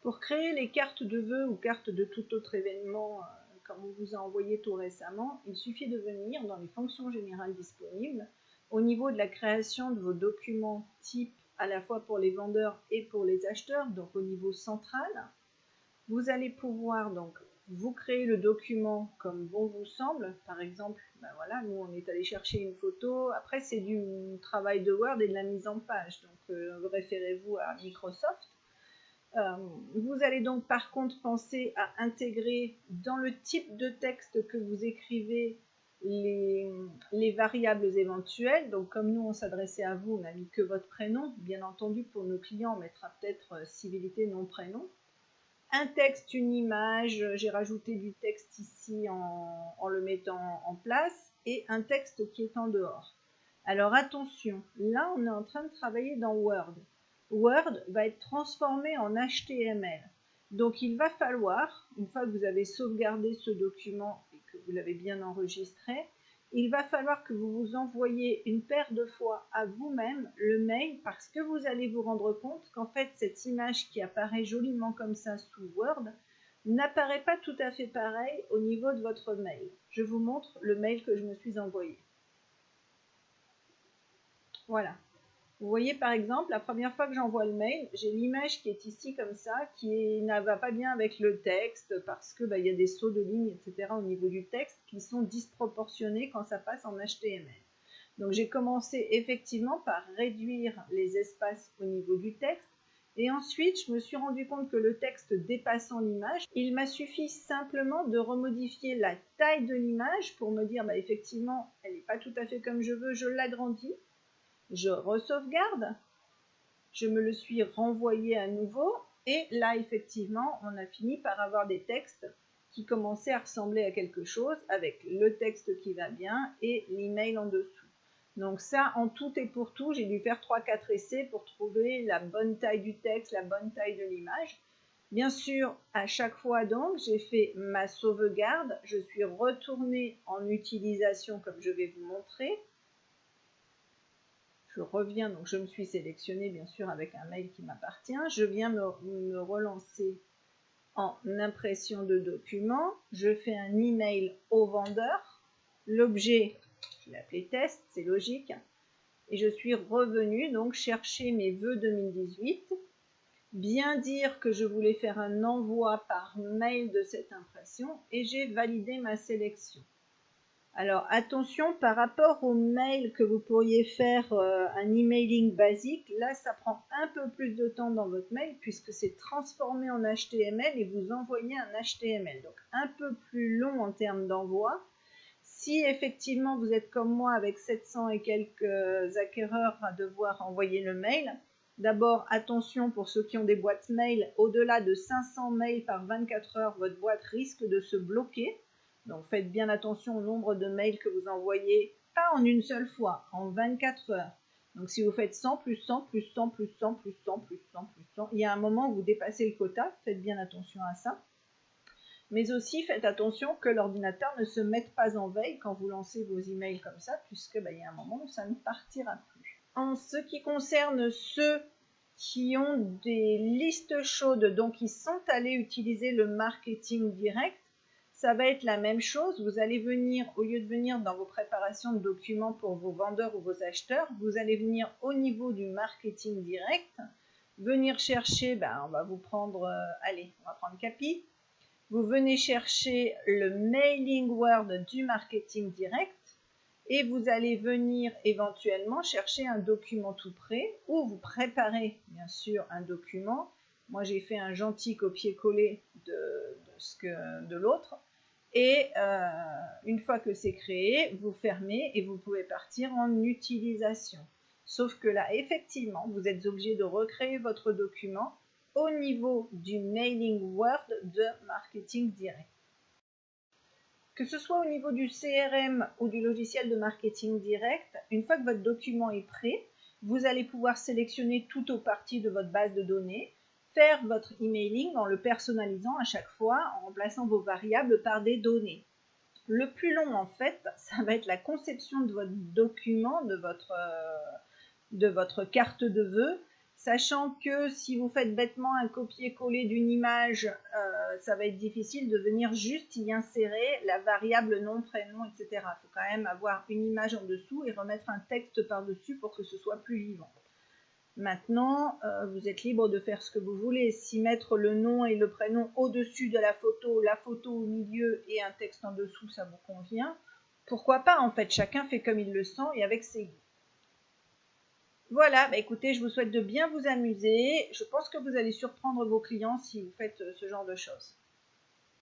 Pour créer les cartes de vœux ou cartes de tout autre événement, comme on vous a envoyé tout récemment, il suffit de venir dans les fonctions générales disponibles, au niveau de la création de vos documents type à la fois pour les vendeurs et pour les acheteurs, donc au niveau central. Vous allez pouvoir donc vous créer le document comme bon vous semble. Par exemple, ben voilà, nous on est allé chercher une photo. Après, c'est du travail de Word et de la mise en page. Donc, référez-vous à Microsoft. Vous allez donc par contre penser à intégrer dans le type de texte que vous écrivez les variables éventuelles. Donc comme nous on s'adressait à vous, on n'a mis que votre prénom. Bien entendu, pour nos clients, on mettra peut-être civilité, nom, prénom. Un texte, une image, j'ai rajouté du texte ici en le mettant en place, et un texte qui est en dehors. Alors attention, là on est en train de travailler dans Word. Word va être transformé en HTML. Donc il va falloir, une fois que vous avez sauvegardé ce document et que vous l'avez bien enregistré, il va falloir que vous vous envoyiez une paire de fois à vous-même le mail, parce que vous allez vous rendre compte qu'en fait cette image qui apparaît joliment comme ça sous Word n'apparaît pas tout à fait pareil au niveau de votre mail. Je vous montre le mail que je me suis envoyé. Voilà. Vous voyez par exemple, la première fois que j'envoie le mail, j'ai l'image qui est ici comme ça, qui ne va pas bien avec le texte parce que y a des sauts de ligne, etc. au niveau du texte qui sont disproportionnés quand ça passe en HTML. Donc j'ai commencé effectivement par réduire les espaces au niveau du texte, et ensuite je me suis rendu compte que le texte dépassant l'image, il m'a suffi simplement de remodifier la taille de l'image pour me dire effectivement elle n'est pas tout à fait comme je veux, je l'agrandis. Je re-sauvegarde, je me le suis renvoyé à nouveau, et là effectivement on a fini par avoir des textes qui commençaient à ressembler à quelque chose avec le texte qui va bien et l'email en dessous. Donc ça, en tout et pour tout, j'ai dû faire 3-4 essais pour trouver la bonne taille du texte, la bonne taille de l'image. Bien sûr, à chaque fois donc, j'ai fait ma sauvegarde, je suis retournée en utilisation comme je vais vous montrer. Je reviens, donc je me suis sélectionnée bien sûr avec un mail qui m'appartient. Je viens me relancer en impression de document. Je fais un email au vendeur. L'objet, je l'ai appelé test, c'est logique. Et je suis revenue donc chercher mes vœux 2018. Bien dire que je voulais faire un envoi par mail de cette impression et j'ai validé ma sélection. Alors attention, par rapport au mail que vous pourriez faire un emailing basique, là ça prend un peu plus de temps dans votre mail puisque c'est transformé en HTML et vous envoyez un HTML. Donc un peu plus long en termes d'envoi. Si effectivement vous êtes comme moi avec 700 et quelques acquéreurs à devoir envoyer le mail, d'abord attention pour ceux qui ont des boîtes mail, au-delà de 500 mails par 24 heures, votre boîte risque de se bloquer. Donc faites bien attention au nombre de mails que vous envoyez, pas en une seule fois, en 24 heures. Donc si vous faites 100 plus 100 plus 100 plus 100 plus 100 plus 100 plus 100, il y a un moment où vous dépassez le quota, faites bien attention à ça. Mais aussi faites attention que l'ordinateur ne se mette pas en veille quand vous lancez vos emails comme ça, puisque il y a un moment où ça ne partira plus. En ce qui concerne ceux qui ont des listes chaudes, donc qui sont allés utiliser le marketing direct, ça va être la même chose. Vous allez venir, au lieu de venir dans vos préparations de documents pour vos vendeurs ou vos acheteurs, vous allez venir au niveau du marketing direct, venir chercher, on va vous prendre, allez, on va prendre Capi. Vous venez chercher le mailing Word du marketing direct et vous allez venir éventuellement chercher un document tout prêt ou vous préparez bien sûr un document. Moi j'ai fait un gentil copier-coller de l'autre. Et une fois que c'est créé, vous fermez et vous pouvez partir en utilisation. Sauf que là, effectivement, vous êtes obligé de recréer votre document au niveau du mailing Word de marketing direct. Que ce soit au niveau du CRM ou du logiciel de marketing direct, une fois que votre document est prêt, vous allez pouvoir sélectionner tout ou partie de votre base de données, faire votre emailing en le personnalisant à chaque fois, en remplaçant vos variables par des données. Le plus long, en fait, ça va être la conception de votre document, de votre carte de vœux. Sachant que si vous faites bêtement un copier-coller d'une image, ça va être difficile de venir juste y insérer la variable nom, prénom, etc. Il faut quand même avoir une image en dessous et remettre un texte par-dessus pour que ce soit plus vivant. Maintenant, vous êtes libre de faire ce que vous voulez. Si mettre le nom et le prénom au-dessus de la photo au milieu et un texte en dessous, ça vous convient. Pourquoi pas, en fait, chacun fait comme il le sent et avec ses goûts. Voilà, bah écoutez, je vous souhaite de bien vous amuser. Je pense que vous allez surprendre vos clients si vous faites ce genre de choses.